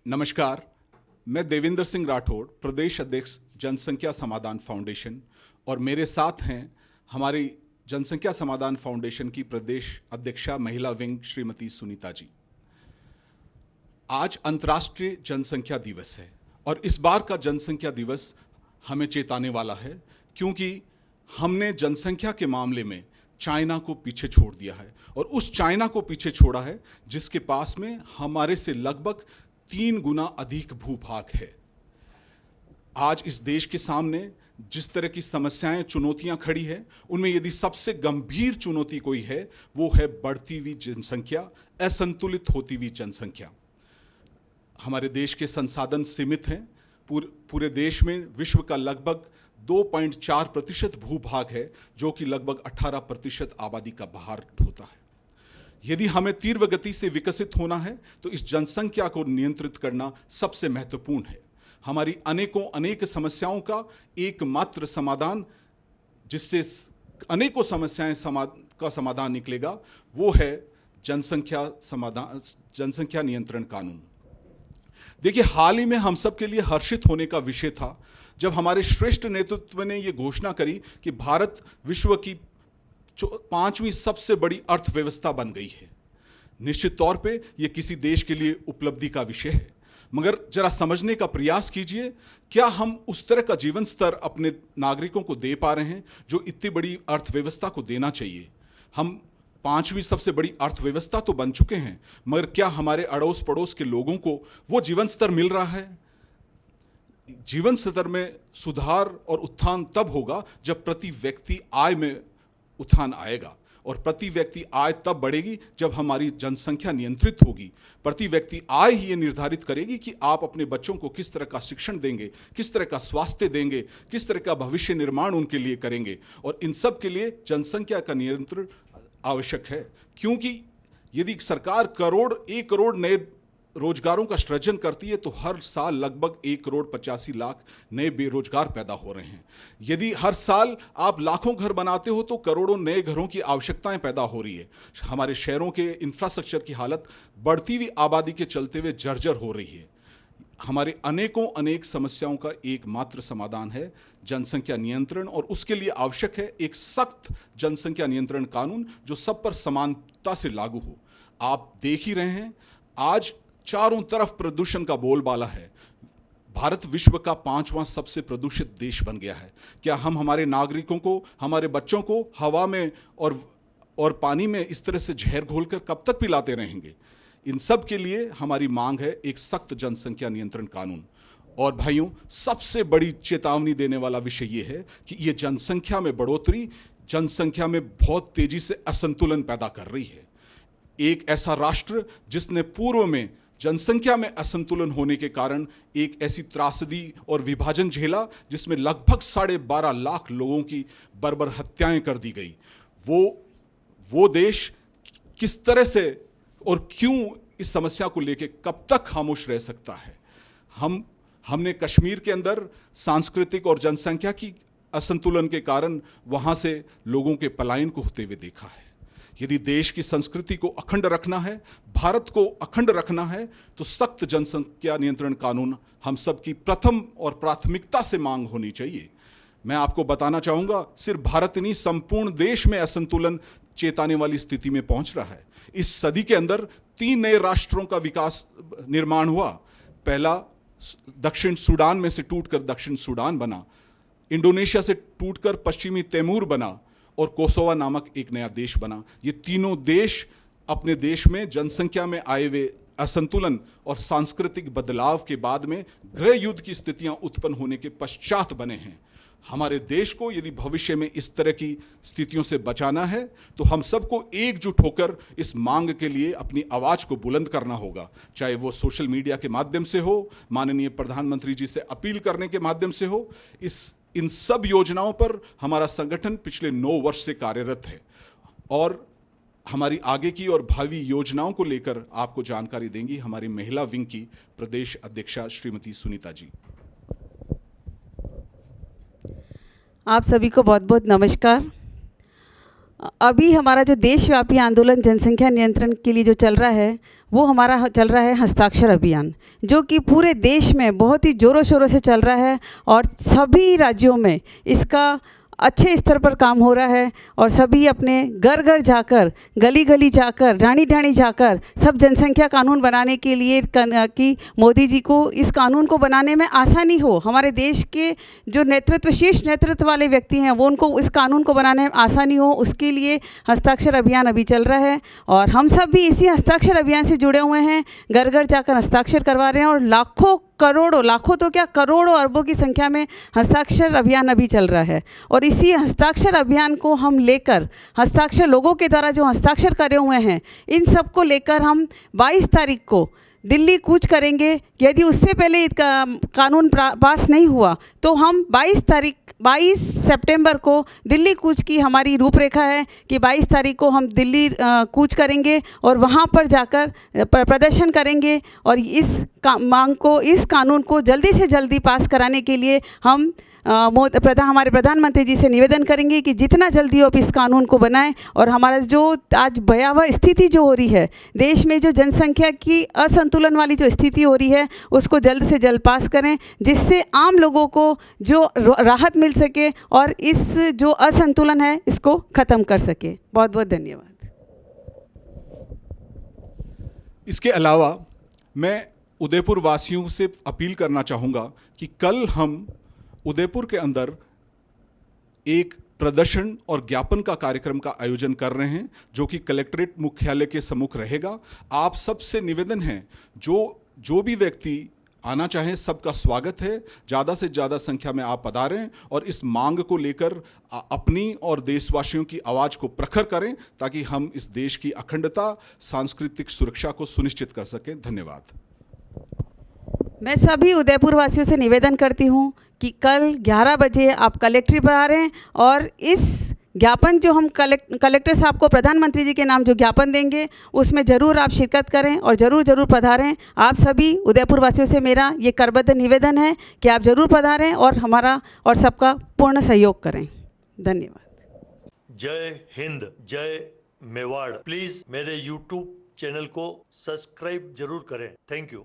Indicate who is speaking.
Speaker 1: नमस्कार, मैं देवेंद्र सिंह राठौड़, प्रदेश अध्यक्ष जनसंख्या समाधान फाउंडेशन, और मेरे साथ हैं हमारी जनसंख्या समाधान फाउंडेशन की प्रदेश अध्यक्षा महिला विंग श्रीमती सुनीता जी। आज अंतर्राष्ट्रीय जनसंख्या दिवस है और इस बार का जनसंख्या दिवस हमें चेताने वाला है, क्योंकि हमने जनसंख्या के मामले में चाइना को पीछे छोड़ दिया है और उस चाइना को पीछे छोड़ा है जिसके पास में हमारे से लगभग 3 गुना अधिक भूभाग है। आज इस देश के सामने जिस तरह की समस्याएं, चुनौतियां खड़ी है, उनमें यदि सबसे गंभीर चुनौती कोई है वो है बढ़ती हुई जनसंख्या, असंतुलित होती हुई जनसंख्या। हमारे देश के संसाधन सीमित हैं। पूरे देश में विश्व का लगभग 2.4% भूभाग है, जो कि लगभग 18% आबादी का भार ढोता है। यदि हमें तीव्र गति से विकसित होना है तो इस जनसंख्या को नियंत्रित करना सबसे महत्वपूर्ण है। हमारी अनेक समस्याओं का एकमात्र समाधान, जिससे अनेकों समस्याएं का समाधान निकलेगा, वो है जनसंख्या नियंत्रण कानून। देखिए, हाल ही में हम सब के लिए हर्षित होने का विषय था जब हमारे श्रेष्ठ नेतृत्व ने यह घोषणा करी कि भारत विश्व की 5वीं सबसे बड़ी अर्थव्यवस्था बन गई है। निश्चित तौर पे यह किसी देश के लिए उपलब्धि का विषय है, मगर जरा समझने का प्रयास कीजिए, क्या हम उस तरह का जीवन स्तर अपने नागरिकों को दे पा रहे हैं जो इतनी बड़ी अर्थव्यवस्था को देना चाहिए। हम 5वीं सबसे बड़ी अर्थव्यवस्था तो बन चुके हैं, मगर क्या हमारे अड़ोस पड़ोस के लोगों को वो जीवन स्तर मिल रहा है? जीवन स्तर में सुधार और उत्थान तब होगा जब प्रति व्यक्ति आय में उत्थान आएगा, और प्रति व्यक्ति आय तब बढ़ेगी जब हमारी जनसंख्या नियंत्रित होगी। प्रति व्यक्ति आय ही ये निर्धारित करेगी कि आप अपने बच्चों को किस तरह का शिक्षण देंगे, किस तरह का स्वास्थ्य देंगे, किस तरह का भविष्य निर्माण उनके लिए करेंगे। और इन सब के लिए जनसंख्या का नियंत्रण आवश्यक है, क्योंकि यदि सरकार 1 करोड़ नए रोजगारों का सृजन करती है तो हर साल लगभग 1,85,00,000 नए बेरोजगार पैदा हो रहे हैं। यदि हर साल आप लाखों घर बनाते हो तो करोड़ों नए घरों की आवश्यकताएं पैदा हो रही है। हमारे शहरों के इंफ्रास्ट्रक्चर की हालत बढ़ती हुई आबादी के चलते हुए जर्जर हो रही है। हमारे अनेक समस्याओं का एकमात्र समाधान है जनसंख्या नियंत्रण, और उसके लिए आवश्यक है एक सख्त जनसंख्या नियंत्रण कानून जो सब पर समानता से लागू हो। आप देख ही रहे हैं, आज चारों तरफ प्रदूषण का बोलबाला है। भारत विश्व का 5वां सबसे प्रदूषित देश बन गया है। क्या हम हमारे नागरिकों को, हमारे बच्चों को हवा में और पानी में इस तरह से जहर घोलकर कब तक पिलाते रहेंगे? इन सब के लिए हमारी मांग है एक सख्त जनसंख्या नियंत्रण कानून। और भाइयों, सबसे बड़ी चेतावनी देने वाला विषय यह है कि ये जनसंख्या में बढ़ोतरी जनसंख्या में बहुत तेजी से असंतुलन पैदा कर रही है। एक ऐसा राष्ट्र जिसने पूर्व में जनसंख्या में असंतुलन होने के कारण एक ऐसी त्रासदी और विभाजन झेला जिसमें लगभग 12.5 लाख लोगों की बर्बर हत्याएं कर दी गई, वो देश किस तरह से और क्यों इस समस्या को लेकर कब तक खामोश रह सकता है? हमने कश्मीर के अंदर सांस्कृतिक और जनसंख्या की असंतुलन के कारण वहां से लोगों के पलायन को होते हुए देखा है। यदि देश की संस्कृति को अखंड रखना है, भारत को अखंड रखना है, तो सख्त जनसंख्या नियंत्रण कानून हम सब की प्रथम और प्राथमिकता से मांग होनी चाहिए। मैं आपको बताना चाहूंगा, सिर्फ भारत नहीं, संपूर्ण देश में असंतुलन चेताने वाली स्थिति में पहुंच रहा है। इस सदी के अंदर 3 नए राष्ट्रों का विकास निर्माण हुआ। पहला दक्षिण सूडान में से टूटकर दक्षिण सूडान बना, इंडोनेशिया से टूटकर पश्चिमी तैमूर बना, और कोसोवा नामक एक नया देश बना। ये तीनों देश अपने देश में जनसंख्या में आए हुए असंतुलन और सांस्कृतिक बदलाव के बाद में गृह युद्ध की स्थितियां उत्पन्न होने के पश्चात बने हैं। हमारे देश को यदि भविष्य में इस तरह की स्थितियों से बचाना है तो हम सबको एकजुट होकर इस मांग के लिए अपनी आवाज को बुलंद करना होगा, चाहे वो सोशल मीडिया के माध्यम से हो, माननीय प्रधानमंत्री जी से अपील करने के माध्यम से हो। इन सब योजनाओं पर हमारा संगठन पिछले 9 वर्ष से कार्यरत है, और हमारी आगे की और भावी योजनाओं को लेकर आपको जानकारी देंगी हमारी महिला विंग की प्रदेश अध्यक्षा श्रीमती सुनीता जी।
Speaker 2: आप सभी को बहुत बहुत नमस्कार। अभी हमारा जो देशव्यापी आंदोलन जनसंख्या नियंत्रण के लिए जो चल रहा है, वो हमारा चल रहा है हस्ताक्षर अभियान, जो कि पूरे देश में बहुत ही ज़ोरों शोरों से चल रहा है और सभी राज्यों में इसका अच्छे स्तर पर काम हो रहा है। और सभी अपने घर घर जाकर, गली गली जाकर, ढाणी ढाणी जाकर सब जनसंख्या कानून बनाने के लिए कि मोदी जी को इस कानून को बनाने में आसानी हो, हमारे देश के जो नेतृत्व, शीर्ष नेतृत्व वाले व्यक्ति हैं, वो उनको इस कानून को बनाने में आसानी हो, उसके लिए हस्ताक्षर अभियान अभी चल रहा है। और हम सब भी इसी हस्ताक्षर अभियान से जुड़े हुए हैं, घर घर जाकर हस्ताक्षर करवा रहे हैं और लाखों करोड़ों, लाखों तो क्या करोड़ों अरबों की संख्या में हस्ताक्षर अभियान अभी चल रहा है। और इसी हस्ताक्षर अभियान को हम लेकर, हस्ताक्षर लोगों के द्वारा जो हस्ताक्षर करे हुए हैं, इन सब को लेकर हम 22 तारीख को दिल्ली कूच करेंगे। यदि उससे पहले कानून पास नहीं हुआ तो हम 22 सितंबर को दिल्ली कूच की हमारी रूपरेखा है कि 22 तारीख को हम दिल्ली कूच करेंगे और वहाँ पर जाकर प्रदर्शन करेंगे। और इस मांग को, इस कानून को जल्दी से जल्दी पास कराने के लिए हम हमारे प्रधानमंत्री जी से निवेदन करेंगे कि जितना जल्दी हो आप इस कानून को बनाएं। और हमारा जो आज भयावह स्थिति जो हो रही है देश में, जो जनसंख्या की असंतुलन वाली जो स्थिति हो रही है, उसको जल्द से जल्द पास करें, जिससे आम लोगों को जो राहत मिल सके और इस जो असंतुलन है इसको ख़त्म कर सके। बहुत बहुत धन्यवाद।
Speaker 1: इसके अलावा मैं उदयपुर वासियों से अपील करना चाहूँगा कि कल हम उदयपुर के अंदर एक प्रदर्शन और ज्ञापन का कार्यक्रम का आयोजन कर रहे हैं, जो कि कलेक्ट्रेट मुख्यालय के सम्मुख रहेगा। आप सबसे निवेदन है, जो भी व्यक्ति आना चाहें, सबका स्वागत है। ज़्यादा से ज़्यादा संख्या में आप पधारें और इस मांग को लेकर अपनी और देशवासियों की आवाज़ को प्रखर करें, ताकि हम इस देश की अखंडता, सांस्कृतिक सुरक्षा को सुनिश्चित कर सकें। धन्यवाद।
Speaker 2: मैं सभी उदयपुर वासियों से निवेदन करती हूँ कि कल 11 बजे आप कलेक्ट्रेट पर आ रहे हैं और इस ज्ञापन जो हम कलेक्टर साहब को प्रधानमंत्री जी के नाम जो ज्ञापन देंगे, उसमें ज़रूर आप शिरकत करें और ज़रूर पधारें। आप सभी उदयपुर वासियों से मेरा ये करबद्ध निवेदन है कि आप ज़रूर पधारें और हमारा और सबका पूर्ण सहयोग करें। धन्यवाद।
Speaker 3: जय हिंद, जय मेवाड़। प्लीज़ मेरे YouTube चैनल को सब्सक्राइब जरूर करें। Thank you.